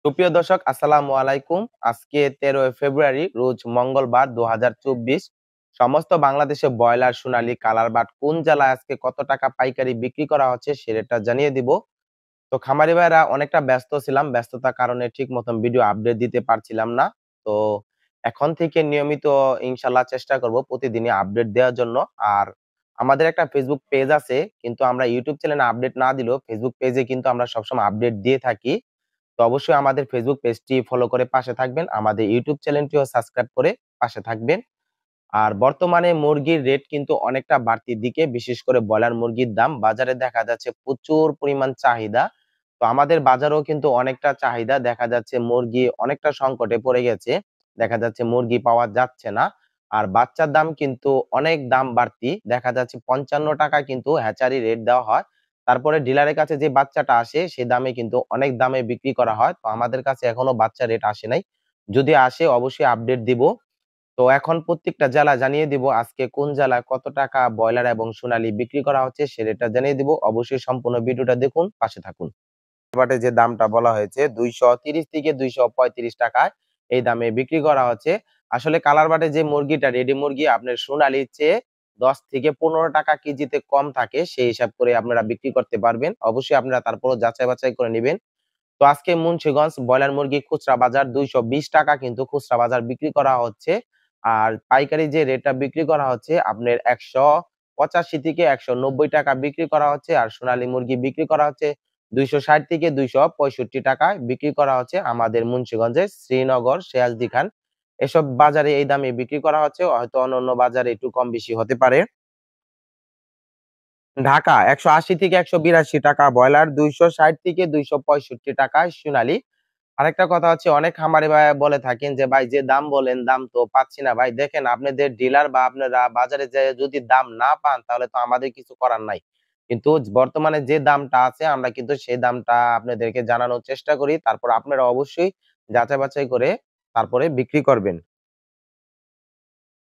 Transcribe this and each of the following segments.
সুপ্রিয় দর্শক, আসসালামু আলাইকুম। আজকে 13 ফেব্রুয়ারি, রোজ মঙ্গলবার 2024। সমস্ত বাংলাদেশে ব্রয়লার সোনালী কালার বাট কোন জেলায় আজকে কত টাকা পাইকারি বিক্রি করা হচ্ছে সেটা জানিয়ে দিব। তো খামারি ভাইরা অনেকটা ব্যস্ত ছিলাম, ব্যস্ততার কারণে ঠিক মতন ভিডিও আপডেট দিতে পারছিলাম না। তো এখন থেকে নিয়মিত ইনশাল্লাহ চেষ্টা করব প্রতিদিনই আপডেট দেওয়ার জন্য। আর আমাদের একটা ফেসবুক পেজ আছে, কিন্তু আমরা ইউটিউব চ্যানেলে আপডেট না দিলেও ফেসবুক পেজে কিন্তু আমরা সবসময় আপডেট দিয়ে থাকি। তো অবশ্যই আমাদের ফেসবুক পেজটি ফলো করে পাশে থাকবেন, আমাদের ইউটিউব চ্যানেলটিও সাবস্ক্রাইব করে পাশে থাকবেন। আর বর্তমানে মুরগির রেট কিন্তু অনেকটা বাড়তির দিকে, বিশেষ করে ব্রয়লার মুরগির দাম বাজারে দেখা যাচ্ছে প্রচুর পরিমাণ চাহিদা। তো আমাদের বাজারেও কিন্তু অনেকটা চাহিদা দেখা যাচ্ছে, মুরগি অনেকটা সংকটে পড়ে গেছে, দেখা যাচ্ছে মুরগি পাওয়া যাচ্ছে না। আর বাচ্চার দাম কিন্তু অনেক দাম বাড়তি, দেখা যাচ্ছে 55 টাকা কিন্তু হ্যাচারি রেট দেওয়া হয়। তারপরে ডিলারের কাছে যে বাচ্চাটা আসে সে দামে কিন্তু অনেক দামে বিক্রি করা হয়। তো আমাদের কাছে এখনো বাচ্চা রেট আসে নাই, যদি আসে অবশ্যই আপডেট দিব। তো এখন প্রত্যেকটা জেলা জানিয়ে দিব আজকে কোন জেলায় কত টাকা ব্রয়লার এবং সোনালী বিক্রি করা হচ্ছে সেটা জানিয়ে দিব। অবশ্যই সম্পূর্ণ ভিডিওটা দেখুন, পাশে থাকুন। বাটে যে দামটা বলা হয়েছে 230 থেকে 235 টাকায় এই দামে বিক্রি করা হচ্ছে। আসলে কালার বাটে যে মুরগিটা রেডি মুরগি আপনার সোনালীর চেয়ে 10 থেকে 15 টাকা কেজিতে কম থাকে, সেই হিসাব করে আপনারা বিক্রি করতে পারবেন। অবশ্যই আপনারা তারপরও যাচাই বাছাই করে নেবেন। তো আজকে মুন্সিগঞ্জ ব্রয়লার মুরগি খুচরা বাজার 220 টাকা কিন্তু খুচরা বাজার বিক্রি করা হচ্ছে। আর পাইকারি যে রেটটা বিক্রি করা হচ্ছে আপনার 185 থেকে 190 টাকা বিক্রি করা হচ্ছে। আর সোনালী মুরগি বিক্রি করা হচ্ছে 260 থেকে 265 টাকায় বিক্রি করা হচ্ছে আমাদের মুন্সিগঞ্জে শ্রীনগর সিরাজদি খান এসব বাজারে এই দামে বিক্রি করা হচ্ছে। হয়তো অন্যান্য বাজারে একটু কম বেশি হতে পারে। ঢাকা 180 থেকে 182 টাকা ব্রয়লার, 260 থেকে 265 টাকায় সোনালী। আরেকটা কথা হচ্ছে, অনেক খামারি ভাই বলে থাকেন যে ভাই যে দাম বলেন দাম তো পাচ্ছি না। ভাই দেখেন, আপনাদের ডিলার বা আপনারা বাজারে যে যদি দাম না পান তাহলে তো আমাদের কিছু করার নাই। কিন্তু বর্তমানে যে দামটা আছে আমরা কিন্তু সেই দামটা আপনাদেরকে জানানোর চেষ্টা করি, তারপর আপনারা অবশ্যই যাচাই বাছাই করে তারপরে বিক্রি করবেন।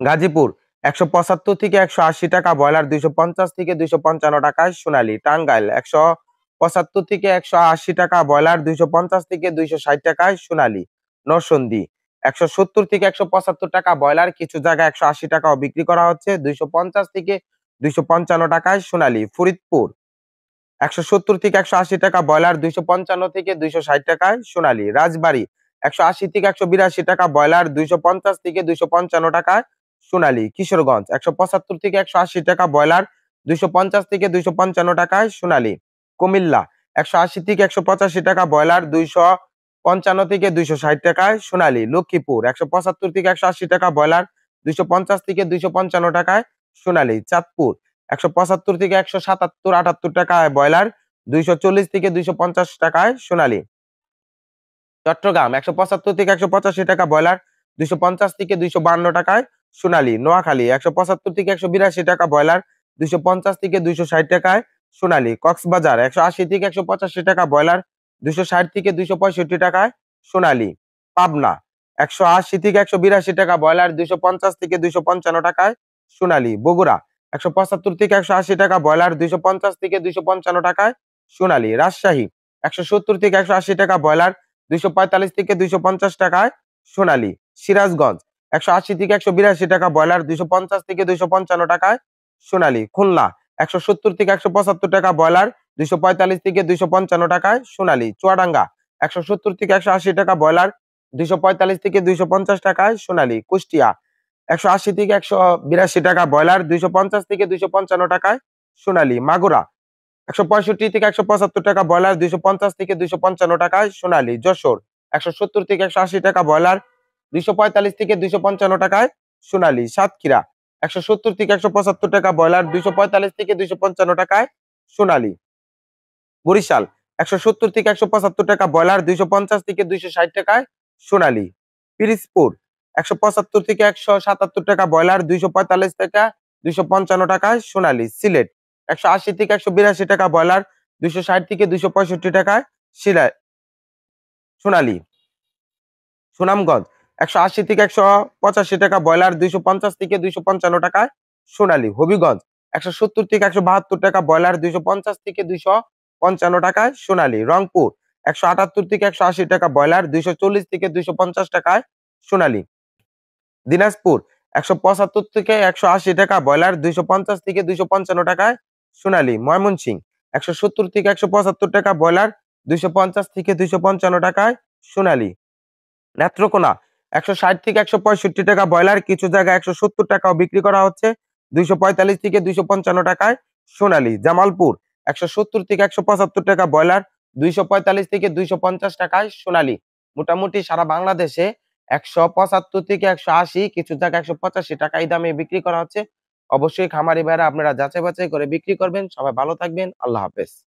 গাজীপুর 175 থেকে 180 টাকা ব্রয়লার, 250 থেকে 255 টাকায় সোনালী। টাঙ্গাইল 175 থেকে 180 টাকা ব্রয়লার, 250 থেকে 260 টাকায় সোনালী। নরসিংদী 170 থেকে 175 টাকা ব্রয়লার, কিছু জায়গায় 180 টাকাও বিক্রি করা হচ্ছে, 250 থেকে 255 টাকায় সোনালী। ফরিদপুর 170 থেকে 180 টাকা ব্রয়লার, 255 থেকে 260 টাকায় সোনালী। রাজবাড়ী 180 থেকে 182 টাকা ব্রয়লার, 250 থেকে 255 টাকায় সোনালী। কিশোরগঞ্জ 175 থেকে 180 টাকা ব্রয়লার, 250 থেকে 255 টাকায় সোনালী। কুমিল্লা 180 থেকে 185 টাকা ব্রয়লার, 255 থেকে 260 টাকায় সোনালী। লক্ষ্মীপুর 175 থেকে 180 টাকা ব্রয়লার, 250 থেকে 255 টাকায় সোনালী। চাঁদপুর 175 থেকে 177-78 টাকায় ব্রয়লার, 240 থেকে 250 টাকায় সোনালী। চট্টগ্রাম 175 থেকে 185 টাকা ব্রয়লার, 250 থেকে 252 টাকায় সোনালী। নোয়াখালী 175 থেকে 182 টাকা ব্রয়লার, 250 থেকে 260 টাকায় সোনালী। কক্সবাজার 180 থেকে 185 টাকা ব্রয়লার, 260 থেকে 265 টাকায় সোনালী। পাবনা 180 থেকে 182 টাকা ব্রয়লার, 250 থেকে 255 টাকায় সোনালী। বগুড়া 175 থেকে 180 টাকা ব্রয়লার, 250 থেকে 255 টাকায় সোনালী। রাজশাহী 170 থেকে 180 টাকা ব্রয়লার, 245 থেকে 250 টাকায় সোনালী। সিরাজগঞ্জ 180 থেকে 182 টাকা ব্রয়লার, 250 থেকে 255 টাকায় সোনালী। খুলনা 170 থেকে 175 টাকা ব্রয়লার, 245 থেকে 255 টাকায় সোনালী। চুয়াডাঙ্গা 170 থেকে 180 টাকা ব্রয়লার, 245 থেকে 250 টাকায় সোনালী। কুষ্টিয়া 180 থেকে 182 টাকা ব্রয়লার, 250 থেকে 255 টাকায় সোনালী। মাগুরা 165 থেকে 175 টাকা ব্রয়লার, 250 থেকে 255 টাকায় সোনালী। যশোর 170 থেকে 180 টাকা ব্রয়লার, 245 থেকে 255 টাকায় সোনালী। সাতক্ষীরা 170 থেকে 175 টাকা ব্রয়লার, 245 থেকে 255 টাকায় সোনালী। বরিশাল 170 থেকে 175 টাকা ব্রয়লার, 250 থেকে 260 টাকায় সোনালী। পিরিজপুর 175 থেকে 177 টাকা ব্রয়লার, 245 থেকে 255 টাকায় সোনালী। সিলেট 180 থেকে 182 টাকা ব্রয়লার, 260 থেকে 265 টাকায় সোনালী। সুনামগঞ্জ 180 থেকে 185 টাকা ব্রয়লার, 250 থেকে 255 টাকায় সোনালী। হবিগঞ্জ 170 থেকে 172 টাকা ব্রয়লার, 250 থেকে 255 টাকায় সোনালী। রংপুর 178 থেকে 180 টাকা ব্রয়লার, 240 থেকে 250 টাকায় সোনালী। দিনাজপুর 175 থেকে 180 টাকা ব্রয়লার, 250 থেকে 255 টাকায় সোনালী। ময়মনসিংহ 170 থেকে 175 টাকা ব্রয়লার, 250 থেকে 255 টাকায় সোনালী। নেত্রকোনা 160 থেকে 165 টাকা ব্রয়লার, কিছু জায়গায় 170 টাকাও বিক্রি করা হচ্ছে, 245 থেকে 255 টাকায় সোনালী। জামালপুর 170 থেকে 175 টাকা ব্রয়লার, 245 থেকে 250 টাকায় সোনালী। মোটামুটি সারা বাংলাদেশে 175 থেকে 180, কিছু জায়গায় 185 টাকা এই দামে বিক্রি করা হচ্ছে। অবশ্যই খামারি ভাইরা আপনারা যাচাই বাছাই করে বিক্রি করবেন। সবাই ভালো থাকবেন। আল্লাহ হাফেজ।